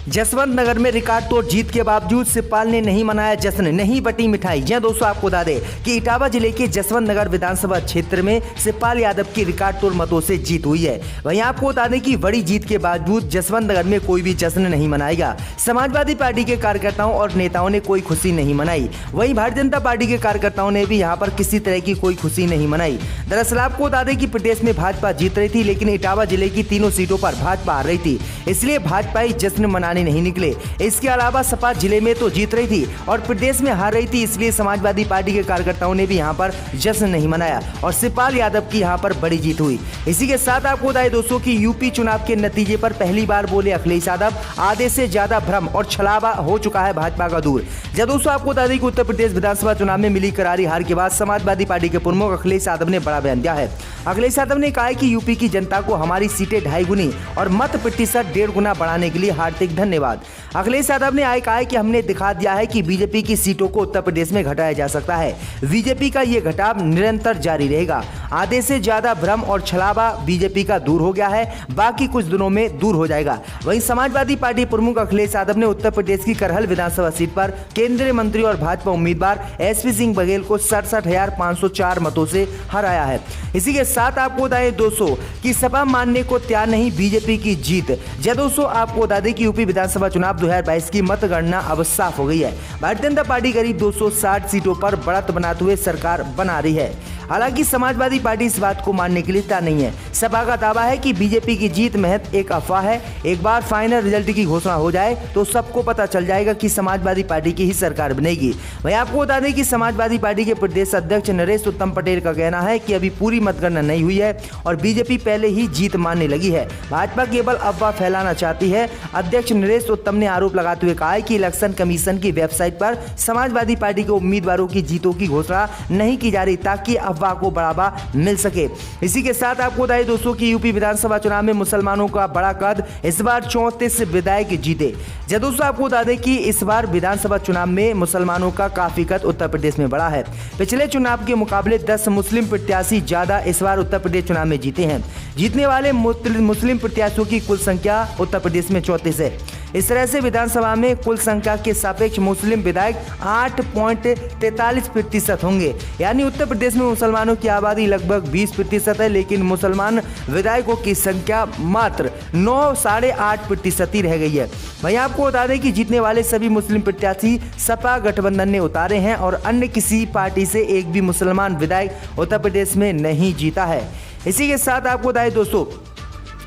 जसवंत नगर में रिकॉर्ड तोड़ जीत के बावजूद सिपाल ने नहीं मनाया जश्न, नहीं बटी मिठाई। जी दोस्तों, आपको बता दें कि इटावा जिले के जसवंत नगर विधानसभा क्षेत्र में सिपाल यादव की रिकॉर्ड तोड़ मतों से जीत हुई है। वहीं आपको बता दें कि बड़ी जीत के बावजूद जसवंत नगर में कोई भी जश्न नहीं मनाएगा। समाजवादी पार्टी के कार्यकर्ताओं और नेताओं ने कोई खुशी नहीं मनाई। वहीं भारतीय जनता पार्टी के कार्यकर्ताओं ने भी यहाँ पर किसी तरह की कोई खुशी नहीं मनाई। दरअसल आपको बता दें कि प्रदेश में भाजपा जीत रही थी, लेकिन इटावा जिले की तीनों सीटों पर भाजपा हार रही थी, इसलिए भाजपाई जश्न मनाने नहीं निकले। इसके अलावा सपा जिले में तो जीत रही थी और प्रदेश में हार रही थी, इसलिए समाजवादी पार्टी के कार्यकर्ताओं ने भी यहाँ पर जश्न नहीं मनाया और सिपाल यादव की यहाँ पर बड़ी जीत हुई। इसी के साथ आपको बताएं दोस्तों कि यूपी चुनाव के नतीजे पर पहली बार बोले अखिलेश यादव, आधे से ज्यादा भ्रम और छलावा हो चुका है भाजपा का दूर। जब दोस्तों आपको बता दें कि उत्तर प्रदेश विधानसभा चुनाव में मिली करारी हार के बाद समाजवादी पार्टी के प्रमुख अखिलेश यादव ने बड़ा बयान दिया है। अखिलेश यादव ने कहा है कि यूपी की जनता को हमारी सीटें 2.5 गुनी और मत प्रतिशत 1.5 गुना बढ़ाने के लिए हार्दिक धन्यवाद। अखिलेश यादव ने कहा है कि हमने दिखा दिया है कि बीजेपी की सीटों को उत्तर प्रदेश में घटाया जा सकता है। बीजेपी का ये घटाव निरंतर जारी रहेगा। आधे से ज्यादा भ्रम और छलावा बीजेपी का दूर हो गया है, बाकी कुछ दिनों में दूर हो जाएगा। वहीं समाजवादी पार्टी प्रमुख अखिलेश यादव ने उत्तर प्रदेश की करहल विधानसभा सीट पर केंद्रीय मंत्री और भाजपा उम्मीदवार एसपी सिंह बघेल को 67,504 मतों से हराया है। इसी के साथ आपको बताएं दोस्तों कि सपा मानने को तैयार नहीं, बीजेपी की जीत। जब दोस्तों आपको बता दें कि यूपी विधानसभा चुनाव 2022 की मतगणना अब साफ हो गई है। भारतीय जनता पार्टी करीब 260 सीटों पर बढ़त बनाते हुए सरकार बना रही है। हालांकि समाजवादी पार्टी इस बात को मानने के लिए तैयार नहीं है। सपा का दावा है कि बीजेपी की जीत महज एक अफवाह है। एक बार फाइनल रिजल्ट की घोषणा हो जाए तो सबको पता चल जाएगा कि समाजवादी पार्टी की ही सरकार बनेगी। वहीं आपको बता दें कि समाजवादी पार्टी के प्रदेश अध्यक्ष नरेश उत्तम पटेल का कहना है कि अभी पूरी मतगणना नहीं हुई है और बीजेपी पहले ही जीत मानने लगी है। भाजपा केवल अफवाह फैलाना चाहती है। अध्यक्ष नरेश उत्तम ने आरोप लगाते हुए कहा है कि इलेक्शन कमीशन की वेबसाइट पर समाजवादी पार्टी के उम्मीदवारों की जीतों की घोषणा नहीं की जा रही ताकि अफवाह को बढ़ावा मिल सके। इसी के साथ आपको बताएं दोस्तों कि यूपी विधानसभा चुनाव में मुसलमानों का बड़ा कद, इस बार 34 विधायक जीते। जब दोस्तों आपको बता दें कि इस बार विधानसभा चुनाव में मुसलमानों का काफी कद उत्तर प्रदेश में बढ़ा है। पिछले चुनाव के मुकाबले 10 मुस्लिम प्रत्याशी ज्यादा इस बार उत्तर प्रदेश चुनाव में जीते हैं। जीतने वाले मुस्लिम प्रत्याशियों की कुल संख्या उत्तर प्रदेश में 34 है। इस तरह से विधानसभा में कुल संख्या के सापेक्ष मुस्लिम विधायक 8.43% होंगे। यानी उत्तर प्रदेश में मुसलमानों की आबादी लगभग 20% है, लेकिन मुसलमान विधायकों की संख्या मात्र 9.8% ही रह गई है। वहीं आपको बता दें कि जीतने वाले सभी मुस्लिम प्रत्याशी सपा गठबंधन ने उतारे हैं और अन्य किसी पार्टी से एक भी मुसलमान विधायक उत्तर प्रदेश में नहीं जीता है। इसी के साथ आपको बताएं दोस्तों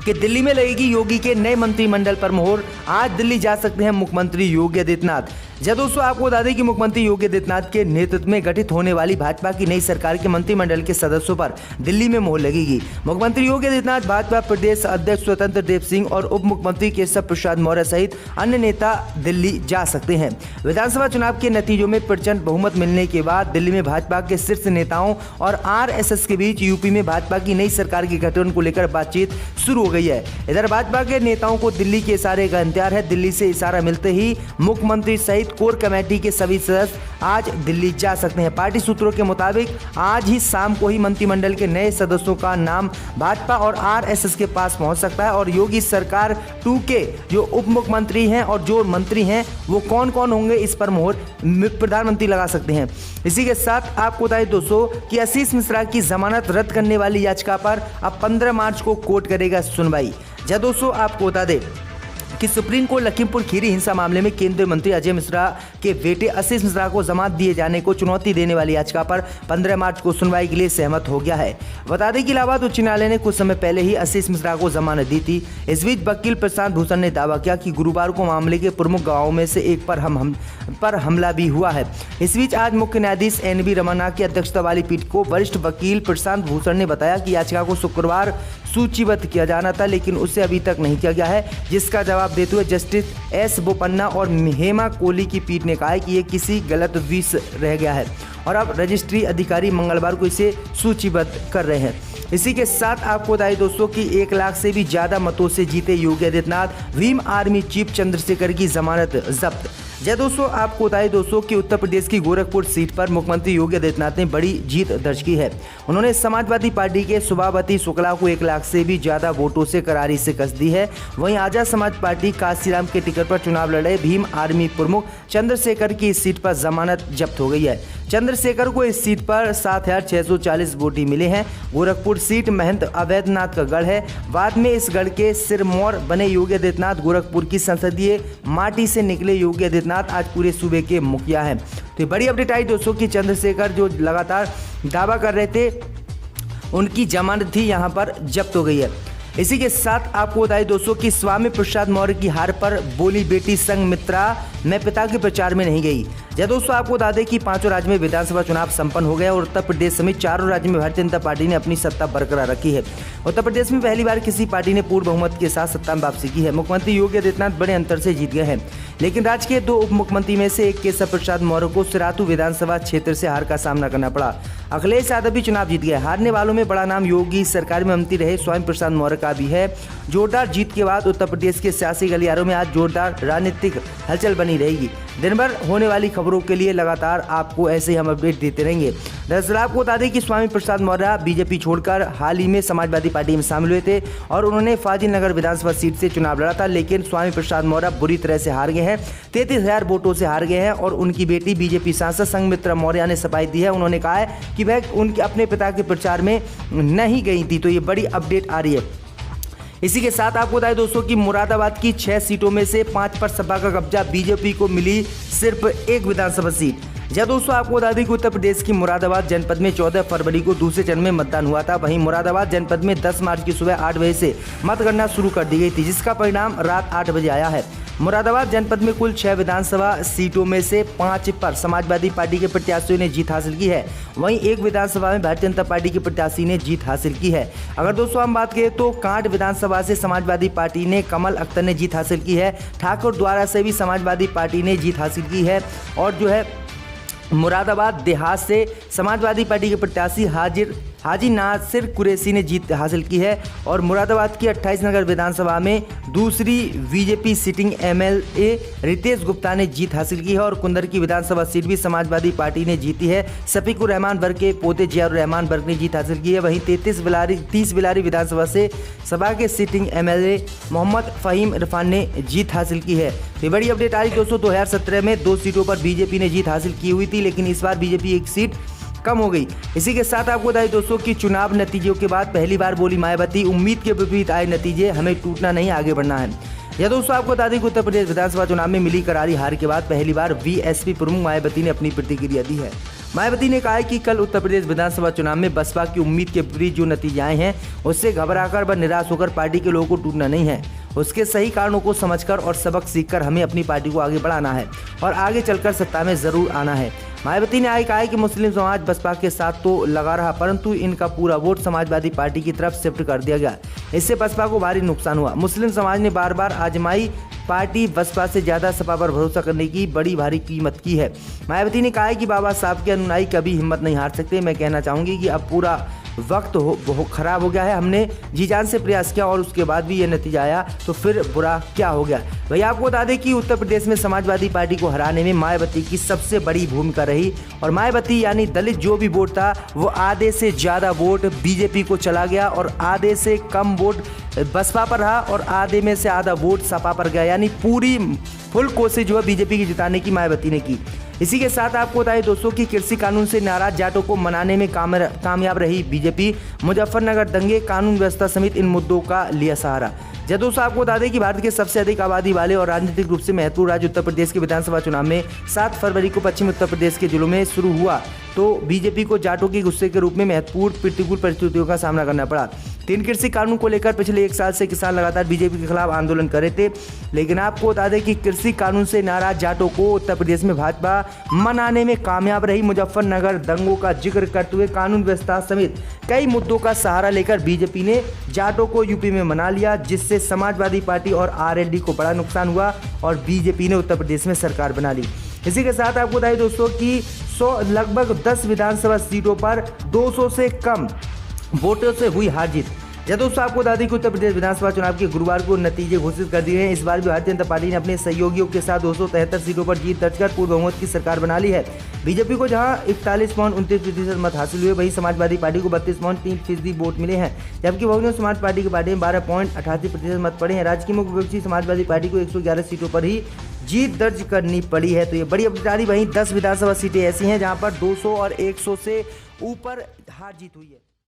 कि दिल्ली में लगेगी योगी के नए मंत्रिमंडल पर मोहर। आज दिल्ली जा सकते हैं मुख्यमंत्री योगी आदित्यनाथ। जब दोस्तों आपको बता दें कि मुख्यमंत्री योगी आदित्यनाथ के नेतृत्व में गठित होने वाली भाजपा की नई सरकार के मंत्रिमंडल के सदस्यों पर दिल्ली में मोहर लगेगी। मुख्यमंत्री योगी आदित्यनाथ, भाजपा प्रदेश अध्यक्ष स्वतंत्र देव सिंह और उप मुख्यमंत्री केशव प्रसाद मौर्य सहित अन्य नेता दिल्ली जा सकते हैं। विधानसभा चुनाव के नतीजों में प्रचंड बहुमत मिलने के बाद दिल्ली में भाजपा के शीर्ष नेताओं और RSS के बीच यूपी में भाजपा की नई सरकार के गठन को लेकर बातचीत शुरू हो गई है। इधर भाजपा के नेताओं को दिल्ली के इशारे का इंतजार है। दिल्ली से इशारा मिलते ही मुख्यमंत्री सहित कोर कमेटी के सभी सदस्य आज दिल्ली जा सकते हैं। पार्टी सूत्रों के मुताबिक आज ही शाम को ही मंत्रिमंडल के नए सदस्यों का नाम भाजपा और RSS के पास पहुंच सकता है और योगी सरकार 2 के जो उप मुख्यमंत्री हैं और जो मंत्री हैं वो कौन कौन होंगे, इस पर मोहर प्रधानमंत्री लगा सकते हैं। इसी के साथ आपको बताएं दोस्तों कि आशीष मिश्रा की जमानत रद्द करने वाली याचिका पर अब 15 मार्च को कोर्ट करेगा सुनवाई। जब दोस्तों आपको बता दें कि सुप्रीम कोर्ट लखीमपुर खीरी हिंसा मामले में केंद्रीय मंत्री अजय मिश्रा के बेटे आशीष मिश्रा को जमानत दिए जाने को चुनौती देने वाली याचिका पर 15 मार्च को सुनवाई के लिए सहमत हो गया है। बता दें कि इलाहाबाद उच्च न्यायालय ने कुछ समय पहले ही आशीष मिश्रा को जमानत दी थी। इस बीच वकील प्रशांत भूषण ने दावा किया कि गुरुवार को मामले के प्रमुख गवाहों में से एक पर हमला भी हुआ है। इस बीच आज मुख्य न्यायाधीश NV रमन्ना की अध्यक्षता वाली पीठ को वरिष्ठ वकील प्रशांत भूषण ने बताया कि याचिका को शुक्रवार सूचीबद्ध किया जाना था, लेकिन उसे अभी तक नहीं किया गया है। जिसका जवाब देते हुए जस्टिस S बोपन्ना और हेमा कोहली की पीठ ने कहा है कि ये किसी गलत विष रह गया है और अब रजिस्ट्री अधिकारी मंगलवार को इसे सूचीबद्ध कर रहे हैं। इसी के साथ आपको बताइए दोस्तों कि 1 लाख से भी ज्यादा मतों से जीते योगी आदित्यनाथ, भीम आर्मी चीफ चंद्रशेखर की जमानत जब्त। जय दोस्तों, आपको बताएं दोस्तों कि उत्तर प्रदेश की गोरखपुर सीट पर मुख्यमंत्री योगी आदित्यनाथ ने बड़ी जीत दर्ज की है। उन्होंने समाजवादी पार्टी के सुभावती शुक्ला को 1 लाख से भी ज्यादा वोटों से करारी शिकस्त दी है। वहीं आजाद समाज पार्टी काशीराम के टिकट पर चुनाव लड़े भीम आर्मी प्रमुख चंद्रशेखर की इस सीट पर जमानत जब्त हो गई है। चंद्रशेखर को इस सीट पर 7,640 वोट मिले हैं। गोरखपुर सीट महंत अवैधनाथ का गढ़ है। बाद में इस गढ़ के सिरमौर बने योगी आदित्यनाथ गोरखपुर की संसदीय माटी से निकले योगी आदित्यनाथ आज पूरे सूबे के मुखिया हैं। तो ये बड़ी अपडेट आई दोस्तों कि चंद्रशेखर जो लगातार दावा कर रहे थे उनकी जमानत थी यहाँ पर जब्त हो गई है। इसी के साथ आपको बताएं दोस्तों कि स्वामी प्रसाद मौर्य की हार पर बोली बेटी संघमित्रा मैं पिता के प्रचार में नहीं गई। जय दोस्तों, आपको बता दें कि 5 राज्य में विधानसभा चुनाव संपन्न हो गया और उत्तर प्रदेश समेत 4 राज्यों में भारतीय जनता पार्टी ने अपनी सत्ता बरकरार रखी है। उत्तर प्रदेश में पहली बार किसी पार्टी ने पूर्ण बहुमत के साथ सत्ता में वापसी की है। मुख्यमंत्री योगी आदित्यनाथ बड़े अंतर से जीत गए हैं, लेकिन राज्य के 2 उप मुख्यमंत्री में से एक केशव प्रसाद मौर्य को सिराथू विधानसभा क्षेत्र से हार का सामना करना पड़ा। अखिलेश यादव भी चुनाव जीत गए। हारने वालों में बड़ा नाम योगी सरकार में मंत्री रहे स्वामी प्रसाद मौर्य का भी है। जोरदार जीत के बाद उत्तर प्रदेश के सियासी गलियारों में आज जोरदार राजनीतिक हलचल बनी रहेगी। दिन भर होने वाली खबरों के लिए लगातार आपको ऐसे ही हम अपडेट देते रहेंगे। दरअसल आपको बता दें कि स्वामी प्रसाद मौर्य बीजेपी छोड़कर हाल ही में समाजवादी पार्टी में शामिल हुए थे और उन्होंने फाजिलनगर विधानसभा सीट से चुनाव लड़ा था, लेकिन स्वामी प्रसाद मौर्य बुरी तरह से हार गए हैं। 33,000 वोटों से हार गए हैं और उनकी बेटी बीजेपी सांसद संघमित्रा मौर्य ने सफाई दी है। उन्होंने कहा है कि वह उनके अपने पिता के प्रचार में नहीं गई थी। तो ये बड़ी अपडेट आ रही है। इसी के साथ आपको बताएं दोस्तों कि मुरादाबाद की 6 सीटों में से 5 पर सपा का कब्जा, बीजेपी को मिली सिर्फ 1 विधानसभा सीट। जय दोस्तों, आपको बता दें कि उत्तर प्रदेश की मुरादाबाद जनपद में 14 फरवरी को दूसरे चरण में मतदान हुआ था। वहीं मुरादाबाद जनपद में 10 मार्च की सुबह 8 बजे से मतगणना शुरू कर दी गई थी, जिसका परिणाम रात 8 बजे आया है। मुरादाबाद जनपद में कुल 6 विधानसभा सीटों में से 5 पर समाजवादी पार्टी के प्रत्याशियों ने जीत हासिल की है। वहीं 1 विधानसभा में भारतीय जनता पार्टी के प्रत्याशी ने जीत हासिल की है। अगर दोस्तों हम बात करें तो कांट विधानसभा से समाजवादी पार्टी ने कमल अख्तर ने जीत हासिल की है। ठाकुर द्वारा से भी समाजवादी पार्टी ने जीत हासिल की है और जो है मुरादाबाद देहात से समाजवादी पार्टी के प्रत्याशी हाजी नासिर कुरैशी ने जीत हासिल की है और मुरादाबाद की 28 नगर विधानसभा में दूसरी BJP sitting MLA Ritesh Gupta ने जीत हासिल की है और कुंदर की विधानसभा सीट भी समाजवादी पार्टी ने जीती है। शफीकुर रहमान वर्ग के पोते जियाउर रहमान वर्ग ने जीत हासिल की है। वहीं 30 बिलारी विधानसभा से सपा के सिटिंग एमएलए मोहम्मद फहीम इरफान ने जीत हासिल की है। ये बड़ी अपडेट आई दोस्तों। 2017 में 2 सीटों पर बीजेपी ने जीत हासिल की हुई थी, लेकिन इस बार बीजेपी 1 सीट कम हो गई। इसी के साथ आपको बताएं दोस्तों कि चुनाव नतीजों के बाद पहली बार बोली मायावती, उम्मीद के विपरीत आए नतीजे, हमें टूटना नहीं आगे बढ़ना है। यह दोस्तों आपको बता दें कि उत्तर प्रदेश विधानसभा चुनाव में मिली करारी हार के बाद पहली बार वीएसपी प्रमुख मायावती ने अपनी प्रतिक्रिया दी है। मायावती ने कहा है कि कल उत्तर प्रदेश विधानसभा चुनाव में बसपा की उम्मीद के विपरीत जो नतीजे आए हैं उससे घबराकर व निराश होकर पार्टी के लोगों को टूटना नहीं है। उसके सही कारणों को समझकर और सबक सीखकर हमें अपनी पार्टी को आगे बढ़ाना है और आगे चलकर सत्ता में जरूर आना है। मायावती ने आगे कहा है कि मुस्लिम समाज बसपा के साथ तो लगा रहा, परंतु इनका पूरा वोट समाजवादी पार्टी की तरफ शिफ्ट कर दिया गया। इससे बसपा को भारी नुकसान हुआ। मुस्लिम समाज ने बार बार आजमाई पार्टी बसपा से ज्यादा सपा पर भरोसा करने की बड़ी भारी कीमत की है। मायावती ने कहा है कि बाबा साहब के अनुयायी कभी हिम्मत नहीं हार सकते। मैं कहना चाहूंगी कि अब पूरा वक्त खराब हो गया है। हमने जी जान से प्रयास किया और उसके बाद भी ये नतीजा आया, तो फिर बुरा क्या हो गया। भैया आपको बता दें कि उत्तर प्रदेश में समाजवादी पार्टी को हराने में मायावती की सबसे बड़ी भूमिका रही और मायावती यानी दलित जो भी वोट था वो आधे से ज़्यादा वोट बीजेपी को चला गया और आधे से कम वोट बसपा पर रहा और आधे में से आधा वोट सपा पर गया, यानी पूरी फुल कोशिश जो है बीजेपी की जिताने की मायावती ने की। इसी के साथ आपको बताएं दोस्तों कि कृषि कानून से नाराज जाटों को मनाने में कामयाब रही बीजेपी। मुजफ्फरनगर दंगे, कानून व्यवस्था समेत इन मुद्दों का लिया सहारा। जब दोस्तों आपको बता दें कि भारत के सबसे अधिक आबादी वाले और राजनीतिक रूप से महत्वपूर्ण राज्य उत्तर प्रदेश के विधानसभा चुनाव में 7 फरवरी को पश्चिमी उत्तर प्रदेश के जिलों में शुरू हुआ तो बीजेपी को जाटों के गुस्से के रूप में महत्वपूर्ण प्रतिकूल परिस्थितियों का सामना करना पड़ा। 3 कृषि कानून को लेकर पिछले 1 साल से किसान लगातार बीजेपी के खिलाफ आंदोलन कर रहे थे, लेकिन आपको बता दें कि कृषि कानून से नाराज जाटों को उत्तर प्रदेश में भाजपा मनाने में कामयाब रही। मुजफ्फरनगर दंगों का जिक्र करते हुए कानून व्यवस्था समेत कई मुद्दों का सहारा लेकर बीजेपी ने जाटों को यूपी में मना लिया, जिससे समाजवादी पार्टी और आरएलडी को बड़ा नुकसान हुआ और बीजेपी ने उत्तर प्रदेश में सरकार बना ली। इसी के साथ आपको बताइए दोस्तों कि लगभग 10 विधानसभा सीटों पर 200 से कम वोटों से हुई हार जीत। जब दोस्तों आपको बता दें कि उत्तर प्रदेश विधानसभा चुनाव के गुरुवार को नतीजे घोषित कर दिए हैं। इस बार भी भारतीय जनता पार्टी ने अपने सहयोगियों के साथ 273 सीटों पर जीत दर्ज कर पूर्ण बहुमत की सरकार बना ली है। बीजेपी को जहां 41.29% मत हासिल हुए, वहीं समाजवादी पार्टी को 32.3% वोट मिले हैं, जबकि बहुजन समाज पार्टी के पार्टी में 12.88% मत पड़े हैं। राज्य की मुख्य विपक्षी समाजवादी पार्टी को 111 सीटों पर ही जीत दर्ज करनी पड़ी है। तो ये बड़ी अपडेट आ रही। वहीं 10 विधानसभा सीटें ऐसी हैं जहां पर 200 और 100 से ऊपर हार जीत हुई है।